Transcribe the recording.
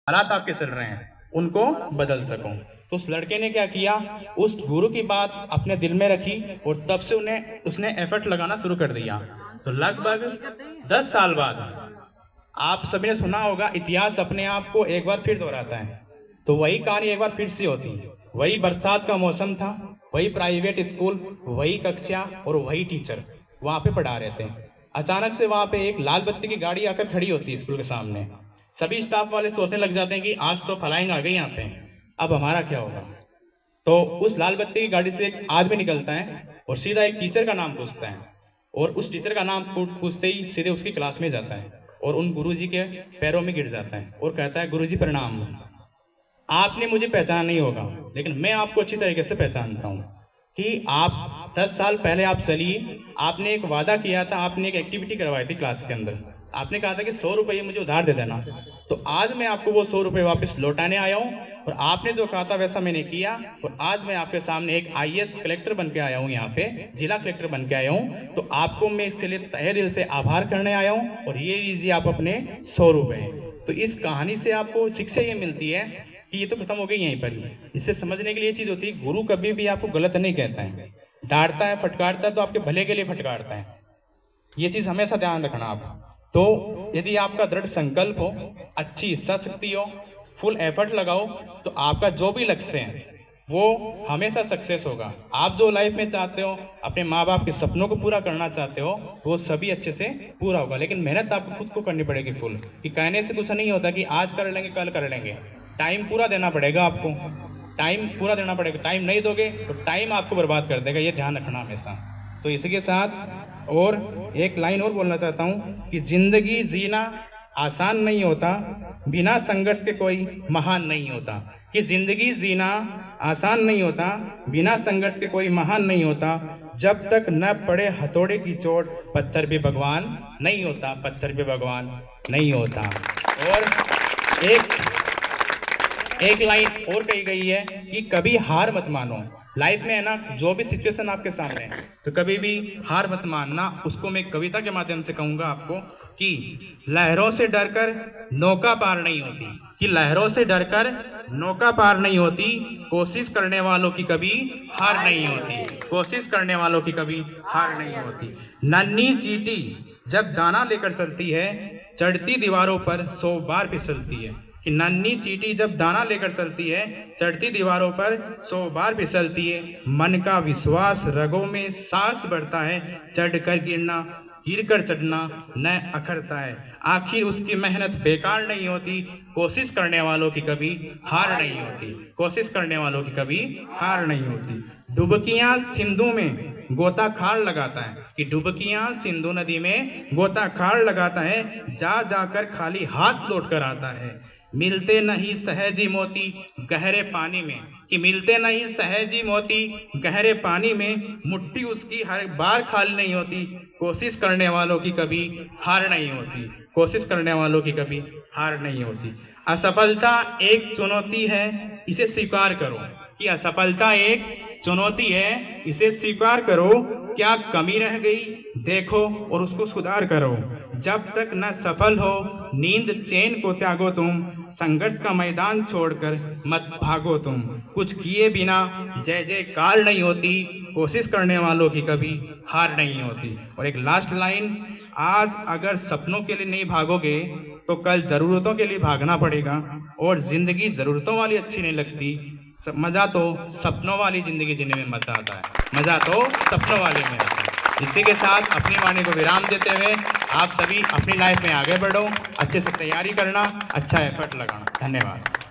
हालात आपके चल रहे हैं उनको बदल सकूं। तो उस लड़के ने क्या किया, उस गुरु की बात अपने दिल में रखी और तब से उसने एफर्ट लगाना शुरू कर दिया। तो लगभग 10 साल बाद, आप सभी ने सुना होगा, इतिहास अपने आप को एक बार फिर दोहराता है। तो वही कहानी एक बार फिर से होती है। वही बरसात का मौसम था, वही प्राइवेट स्कूल, वही कक्षा और वही टीचर वहाँ पे पढ़ा रहे थे। अचानक से वहाँ पे एक लाल बत्ती की गाड़ी आकर खड़ी होती है स्कूल के सामने। सभी स्टाफ वाले सोचने लग जाते हैं कि आज तो फलाइंग आ गई यहाँ पे, अब हमारा क्या होगा। तो उस लाल बत्ती की गाड़ी से एक आदमी निकलता है और सीधा एक टीचर का नाम पूछता है, और उस टीचर का नाम पूछते ही सीधे उसकी क्लास में जाता है और उन गुरुजी के पैरों में गिर जाता है और कहता है, गुरुजी प्रणाम, आपने मुझे पहचाना नहीं होगा लेकिन मैं आपको अच्छी तरीके से पहचानता हूँ कि आप 10 साल पहले आप चलिए, आपने एक वादा किया था, आपने एक एक्टिविटी करवाई थी क्लास के अंदर, आपने कहा था कि 100 रुपये मुझे उधार दे देना। तो आज मैं आपको वो 100 रुपये वापस लौटाने आया हूँ और आपने जो कहा था वैसा मैंने किया, और आज मैं आपके सामने एक IAS कलेक्टर बन के आया हूँ, यहाँ पे जिला कलेक्टर बन के आया हूँ। तो आपको मैं इसके लिए तहे दिल से आभार करने आया हूँ और ये लीजिए आप अपने 100 रुपये। तो इस कहानी से आपको शिक्षा ये मिलती है कि ये तो खत्म हो गई यहीं पर ही। इससे समझने के लिए चीज़ होती है, गुरु कभी भी आपको गलत नहीं कहता है, डांटता है, फटकारता है तो आपके भले के लिए फटकारता है। ये चीज़ हमेशा ध्यान रखना आप। तो यदि आपका दृढ़ संकल्प हो, अच्छी इच्छा शक्ति हो, फुल एफर्ट लगाओ, तो आपका जो भी लक्ष्य है वो हमेशा सक्सेस होगा। आप जो लाइफ में चाहते हो, अपने माँ बाप के सपनों को पूरा करना चाहते हो, वो सभी अच्छे से पूरा होगा। लेकिन मेहनत आपको खुद को करनी पड़ेगी फुल, कि कहने से कुछ नहीं होता कि आज कर लेंगे कल कर लेंगे। टाइम पूरा देना पड़ेगा आपको, टाइम पूरा देना पड़ेगा। टाइम नहीं दोगे तो टाइम आपको बर्बाद कर देगा, ये ध्यान रखना हमेशा। तो इसी के साथ और एक लाइन और बोलना चाहता हूँ कि जिंदगी जीना आसान नहीं होता, बिना संघर्ष के कोई महान नहीं होता। कि जिंदगी जीना आसान नहीं होता, बिना संघर्ष के कोई महान नहीं होता। जब तक न पड़े हथौड़े की चोट, पत्थर भी भगवान नहीं होता, पत्थर भी भगवान नहीं होता। और एक लाइन और कही गई है कि कभी हार मत मानो। लाइफ में है ना, जो भी सिचुएशन आपके सामने है तो कभी भी हार मत मानना। उसको मैं कविता के माध्यम से कहूँगा आपको कि लहरों से डरकर नौका पार नहीं होती, कि लहरों से डरकर नौका पार नहीं होती, कोशिश करने वालों की कभी हार नहीं होती, कोशिश करने वालों की कभी हार नहीं होती। नन्ही चींटी जब दाना लेकर चलती है, चढ़ती दीवारों पर 100 बार फिसलती है। कि नन्ही चींटी जब दाना लेकर चलती है, चढ़ती दीवारों पर 100 बार फिसलती है। मन का विश्वास रगों में सांस बढ़ता है, चढ़कर गिरना गिरकर चढ़ना न अखरता है। आखिर उसकी मेहनत बेकार नहीं होती, कोशिश करने वालों की कभी हार नहीं होती, कोशिश करने वालों की कभी हार नहीं होती। डुबकियां सिंधु में गोता खाड़ लगाता है, कि डुबकियां सिंधु नदी में गोता खाड़ लगाता है, जा जाकर खाली हाथ लौट कर आता है। मिलते नहीं सहजी मोती गहरे पानी में, कि मिलते नहीं सहजी मोती गहरे पानी में, मुट्ठी उसकी हर बार खाली नहीं होती, कोशिश करने वालों की कभी हार नहीं होती, कोशिश करने वालों की कभी हार नहीं होती। असफलता एक चुनौती है, इसे स्वीकार करो, कि असफलता एक चुनौती है, इसे स्वीकार करो। क्या कमी रह गई देखो और उसको सुधार करो। जब तक न सफल हो नींद चैन को त्यागो तुम, संघर्ष का मैदान छोड़कर मत भागो तुम। कुछ किए बिना जय जयकार नहीं होती, कोशिश करने वालों की कभी हार नहीं होती। और एक लास्ट लाइन, आज अगर सपनों के लिए नहीं भागोगे तो कल जरूरतों के लिए भागना पड़ेगा, और जिंदगी जरूरतों वाली अच्छी नहीं लगती, मज़ा तो सपनों वाली ज़िंदगी जीने में मज़ा आता है, मज़ा तो सपनों वाले में आता है। इसी के साथ अपनी वाणी को विराम देते हुए आप सभी अपनी लाइफ में आगे बढ़ो, अच्छे से तैयारी करना, अच्छा एफर्ट लगाना। धन्यवाद।